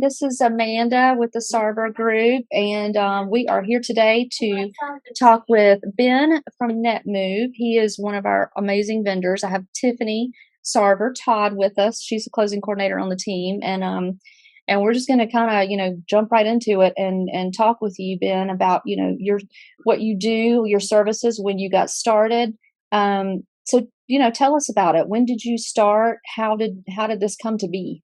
This is Amanda with the Sarver Group, and we are here today to talk with Ben from NetMove. He is one of our amazing vendors. I have Tiffany Sarver Todd with us. She's a closing coordinator on the team, and we're just going to kind of jump right into it and talk with you, Ben, about your what you do, your services, when you got started. So tell us about it. When did you start? How did this come to be?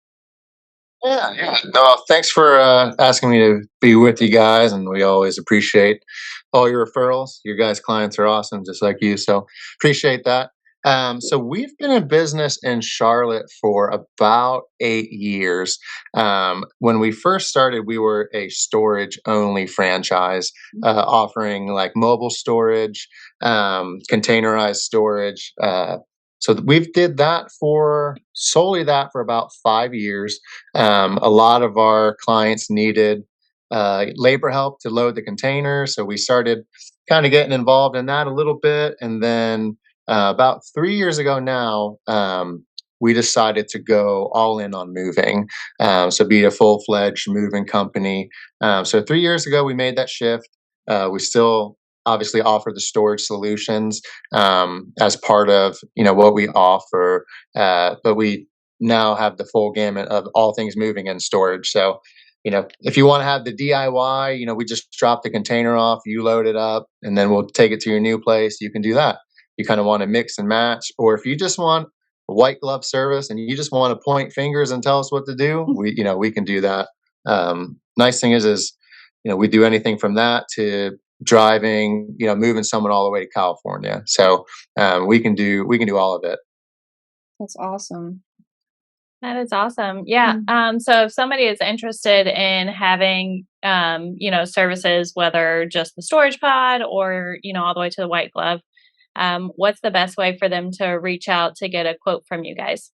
Yeah. No, thanks for asking me to be with you guys, and we always appreciate all your referrals. Your guys' clients are awesome, just like you. So appreciate that. So we've been in business in Charlotte for about 8 years. When we first started, we were a storage only franchise, offering like mobile storage, containerized storage. We've did that for solely that for about 5 years. A lot of our clients needed labor help to load the containers, so we started kind of getting involved in that a little bit. And then about 3 years ago now, we decided to go all in on moving, so be a full fledged moving company. So 3 years ago, we made that shift. We still obviously offer the storage solutions as part of what we offer, but we now have the full gamut of all things moving and storage. So, if you want to have the DIY, we just drop the container off, you load it up, and then we'll take it to your new place. You can do that. You kind of want to mix and match, or if you just want a white glove service and you just want to point fingers and tell us what to do, we can do that. Nice thing is, we do anything from that to driving, moving someone all the way to California. So we can do all of it. That's awesome. That is awesome. Yeah. So if somebody is interested in having, services, whether just the storage pod or, all the way to the white glove, what's the best way for them to reach out to get a quote from you guys?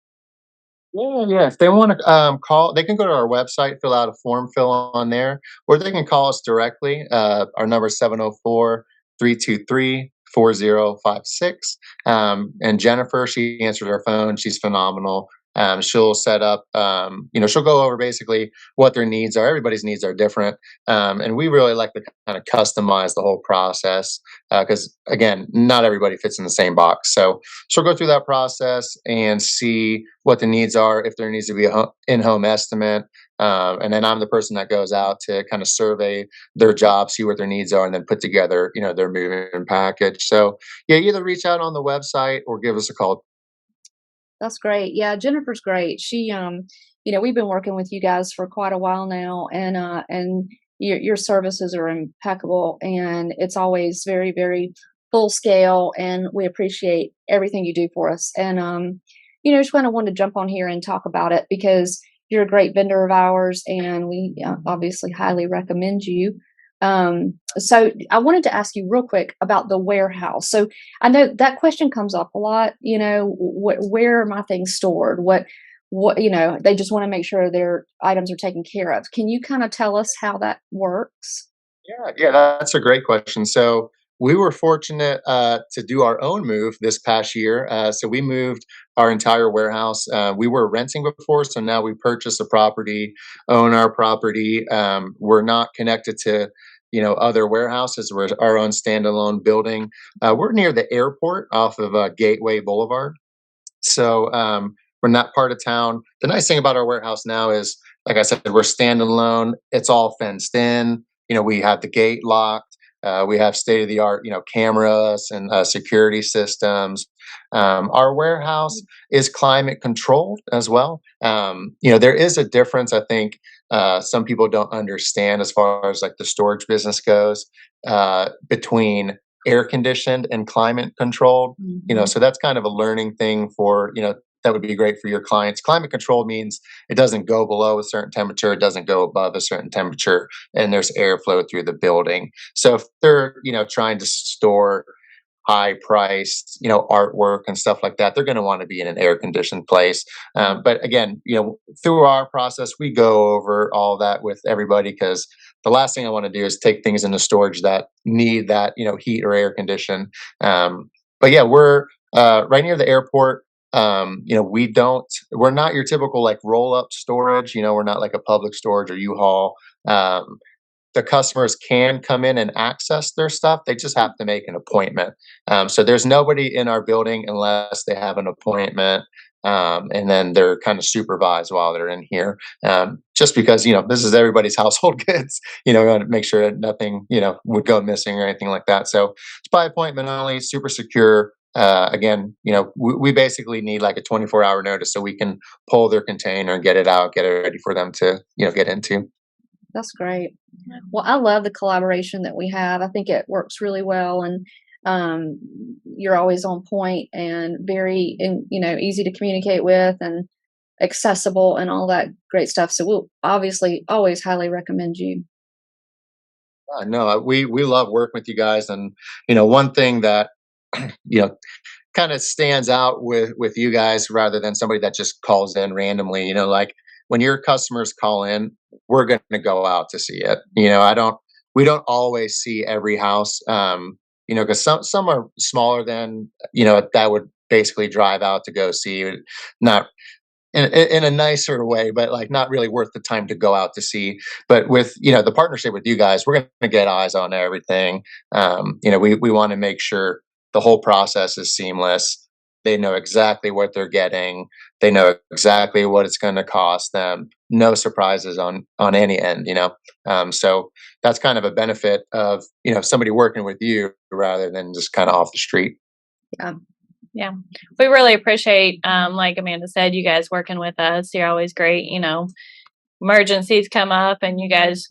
Yeah. If they want to call, they can go to our website, fill out a form, fill on there, or they can call us directly. Our number is 704-323-4056. And Jennifer, she answers our phone. She's phenomenal. She'll set up, she'll go over basically what their needs are. Everybody's needs are different. And we really like to kind of customize the whole process because, again, not everybody fits in the same box. So she'll go through that process and see what the needs are, if there needs to be a in-home estimate. And then I'm the person that goes out to kind of survey their job, see what their needs are, and then put together, their moving package. So yeah, either reach out on the website or give us a call. That's great. Yeah, Jennifer's great. We've been working with you guys for quite a while now, and your services are impeccable, and it's always very, very full scale, and we appreciate everything you do for us. And just kind of wanted to jump on here and talk about it because you're a great vendor of ours, and we obviously highly recommend you. So I wanted to ask you real quick about the warehouse. So I know that question comes up a lot. Where are my things stored? They just want to make sure their items are taken care of. Can you kind of tell us how that works? Yeah, that's a great question. So we were fortunate to do our own move this past year. So we moved our entire warehouse. We were renting before, so now we purchased a property, own our property. We're not connected to other warehouses. We're our own standalone building. We're near the airport off of Gateway Boulevard. So we're in that part of town. The nice thing about our warehouse now is, like I said, we're standalone. It's all fenced in. We have the gate locked. We have state of the art, cameras and security systems. Our warehouse is climate controlled as well. There is a difference, I think, some people don't understand as far as like the storage business goes, between air conditioned and climate controlled. So that's kind of a learning thing for, that would be great for your clients. Climate control means it doesn't go below a certain temperature, it doesn't go above a certain temperature, and there's airflow through the building. So if they're, trying to store high priced, artwork and stuff like that, they're going to want to be in an air conditioned place. But again, through our process, we go over all that with everybody because the last thing I want to do is take things into storage that need that, heat or air condition. But yeah, we're right near the airport. we're not your typical like roll up storage. We're not like a public storage or U-Haul. The customers can come in and access their stuff. They just have to make an appointment. So there's nobody in our building unless they have an appointment. And then they're kind of supervised while they're in here. Just because, this is everybody's household goods, we want to make sure that nothing, would go missing or anything like that. So it's by appointment only, super secure. Again, we basically need like a 24-hour notice so we can pull their container and get it out, get it ready for them to, get into. That's great. Well, I love the collaboration that we have. I think it works really well, and you're always on point and very, easy to communicate with and accessible and all that great stuff. So we'll obviously always highly recommend you. No, we love working with you guys, and one thing that kind of stands out with you guys rather than somebody that just calls in randomly. Like when your customers call in, we're going to go out to see it. We don't always see every house. Because some are smaller than that would basically drive out to go see, not in a nicer way, but like not really worth the time to go out to see. But with the partnership with you guys, we're going to get eyes on everything. We want to make sure the whole process is seamless. They know exactly what they're getting. They know exactly what it's going to cost them. No surprises on any end. So that's kind of a benefit of somebody working with you rather than just kind of off the street. Yeah. Yeah, we really appreciate, like Amanda said, you guys working with us. You're always great. Emergencies come up, and you guys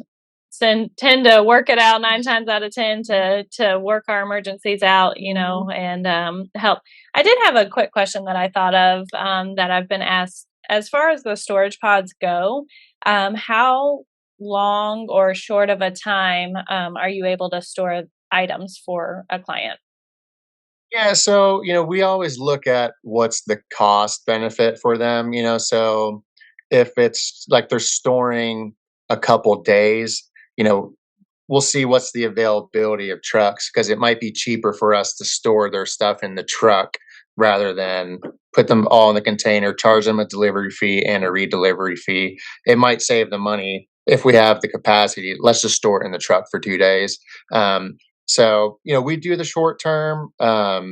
tend to work it out 9 times out of 10 to work our emergencies out. And help. I did have a quick question that I thought of that I've been asked. As far as the storage pods go, how long or short of a time are you able to store items for a client? Yeah, so we always look at what's the cost benefit for them. So if it's like they're storing a couple days, we'll see what's the availability of trucks, because it might be cheaper for us to store their stuff in the truck rather than put them all in the container, charge them a delivery fee and a redelivery fee. It might save the money if we have the capacity. Let's just store it in the truck for 2 days. So, we do the short term, a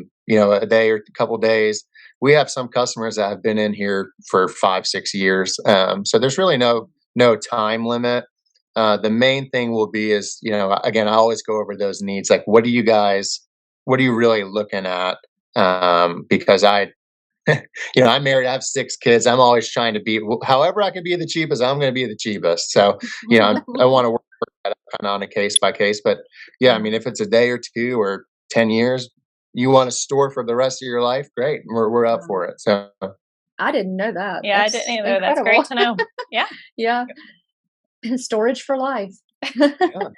day or a couple days. We have some customers that have been in here for 5-6 years. So there's really no time limit. The main thing will be is, again, I always go over those needs. Like, what are you really looking at? Because I'm married, I have 6 kids. I'm always trying to be, however I can be the cheapest, I'm going to be the cheapest. So, I want to work that out kind of on a case by case. But yeah, I mean, if it's a day or 2 or 10 years, you want to store for the rest of your life, great. We're up for it. So I didn't know that. Yeah, That's I didn't either. incredible. That's great to know. Yeah. Yeah. Storage for life. yeah.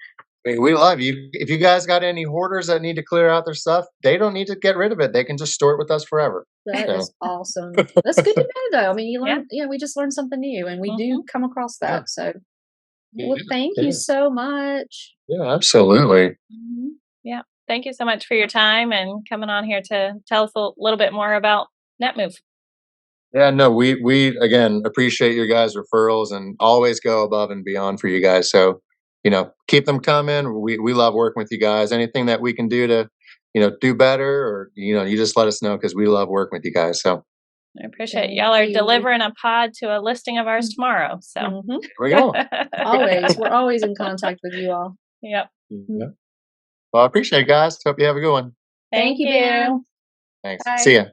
We love you. If you guys got any hoarders that need to clear out their stuff, they don't need to get rid of it. They can just store it with us forever. That So, is awesome. That's good to know, though. I mean, you Yeah. learn, we just learned something new, and we do come across yeah, that. So, well, yeah, thank yeah, you so much. yeah, absolutely. Mhm. Yeah. Thank you so much for your time and coming on here to tell us a little bit more about NetMove. Yeah, no, we again appreciate your guys' referrals and always go above and beyond for you guys. So, keep them coming. We love working with you guys. Anything that we can do to, do better, or you just let us know, because we love working with you guys. So I appreciate it. Thank Y'all are you. delivering a pod to a listing of ours tomorrow. So, Mhm. here we go. Always, we're always in contact with you all. yep. Yeah. Well, I appreciate it, guys. Hope you have a good one. Thank you, you. Ben. Thanks. Bye. See ya.